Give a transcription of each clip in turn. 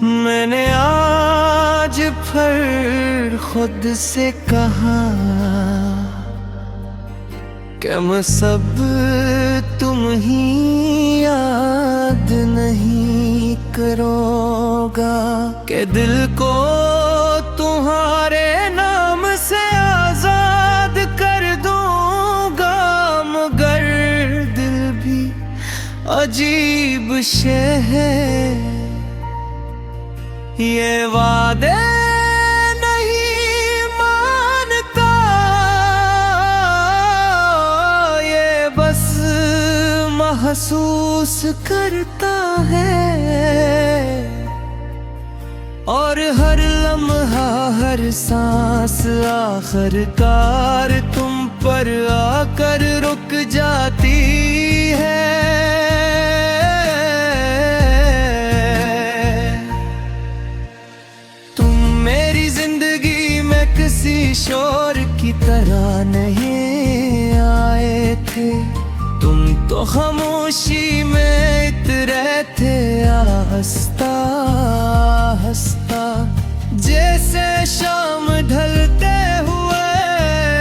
मैंने आज फिर खुद से कहा कि मैं सब तुम ही याद नहीं करोगा, कि दिल को तुम्हारे नाम से आजाद कर दूंगा। मगर दिल भी अजीब शय है, ये वादे नहीं मानता, ये बस महसूस करता है। और हर लम्हा हर सांस आखिरकार तुम पर आकर रुक जाती है। किसी शोर की तरह नहीं आए थे, तुम तो खामोशी में इतरे थे आहिस्ता आहिस्ता। जैसे शाम ढलते हुए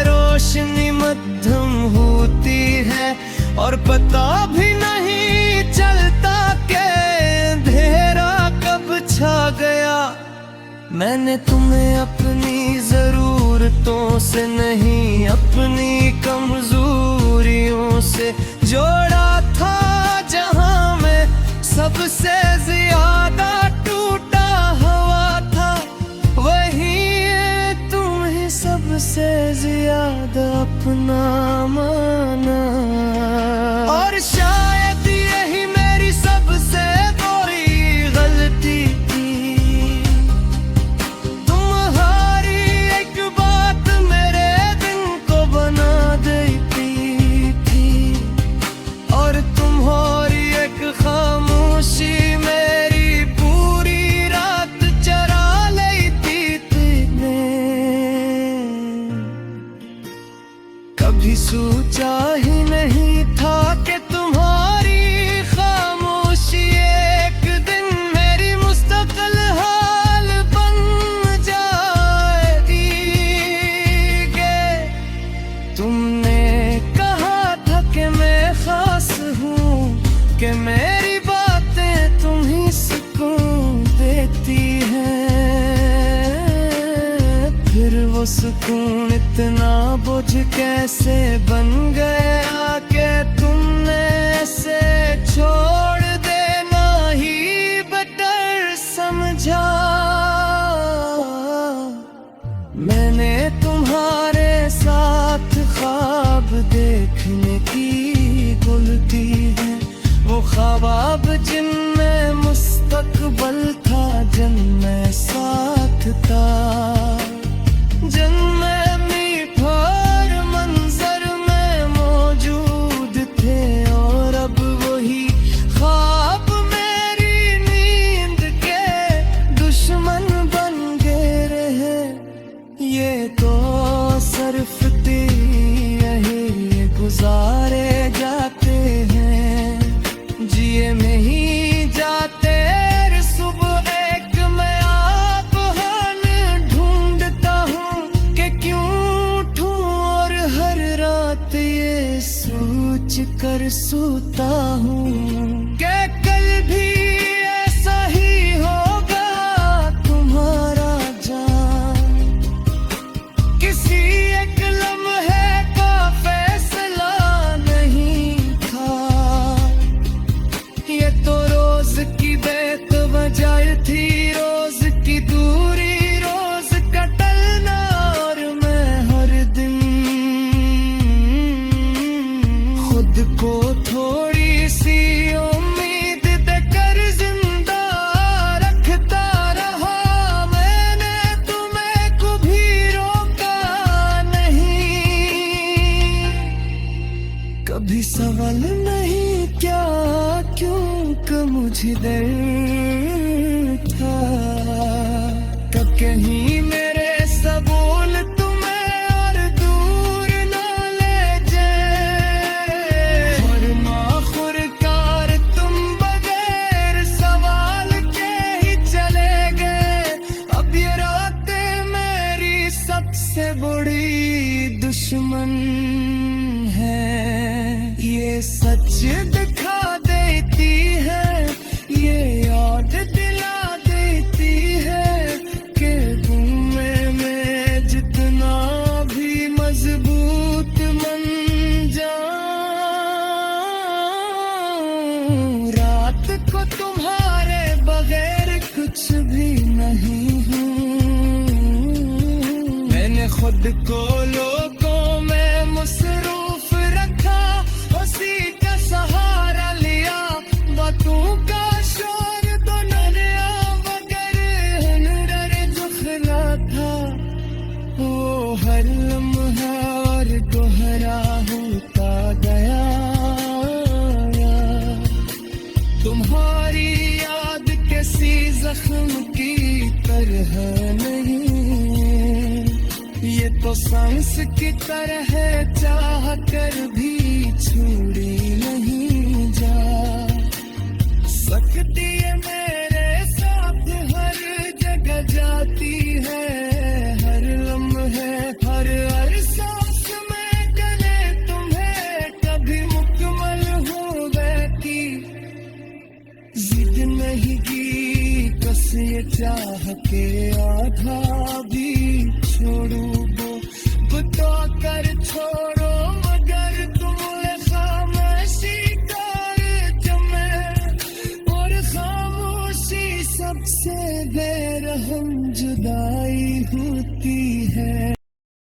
रोशनी मध्यम होती है, और पता भी नहीं चलता कि अंधेरा कब छा गया। मैंने तुम्हें अपनी जरूरतों से नहीं, अपनी कमजोरियों से जोड़ा था। जहां मैं सबसे ज्यादा टूटा हुआ था, वहीं तुम्हें सबसे ज्यादा अपना माना। और शायद यही मेरी सबसे बड़ी गलती थी, कभी सोचा ही नहीं था कि तुम्हारी खामोशी एक दिन मेरी मुस्तकिल हाल बन जाएगी। तुमने कहा था कि मैं खास हूँ, कि मेरी बातें तुम ही सुकून देती हैं। फिर वो सुकून इतना बोझ कैसे बन गया कि तुमने ऐसे छोड़ देना ही बेटर समझा। मैंने तुम्हारे साथ ख्वाब देखने की गुल दी है, वो ख्वाब जिनमें मुस्तकबल था, जिनमें साथ था, जिनमें मीठा मंजर में मौजूद थे। और अब वही ख्वाब मेरी नींद के दुश्मन बन गए रहे। ये तो सिर्फ यही गुजारे जाते हैं, जिए में ही जाते। सुबह एक मैं आप हन ढूंढता हूँ कि क्यों उठूं, और हर रात ये सोच कर सोता हूँ कि कल भी ऐसा ही होगा तुम्हारा जान। किसी एक लम्हे का फैसला नहीं था, ये तो रोज की बेतवजह थी, रोज की दूरी, रोज का टलना। और मैं हर दिन खुद को थोड़ा दुश्मन है। ये सच दिखा देती है, ये याद दिला देती है कि में जितना भी मजबूत बन जाऊं, रात को तुम्हारे बगैर कुछ भी नहीं हूँ। मैंने खुद को लोगों में मसरूफ रखा, उसी का सहारा लिया, बातों का शोर तो न रहा, मगर हुनर जुखला था। वो हर लम्हा और दोहरा होता गया, तुम्हारी याद किसी जख्म की तरह नहीं, ये तो सांस की तरह चाह कर भी छोड़ी नहीं जा सकती है। मेरे साथ हर जगह जाती है, हर लम्हे हर हर सांस में गले तुम्हें कभी मुकम्मल हो बैठी। जिद नहीं की कस ये चाह के आधा भी छोड़ू, बुता कर छोड़ो, मगर तुमने खामोशी कर जमे, और खामोशी सबसे बेरहम जुदाई होती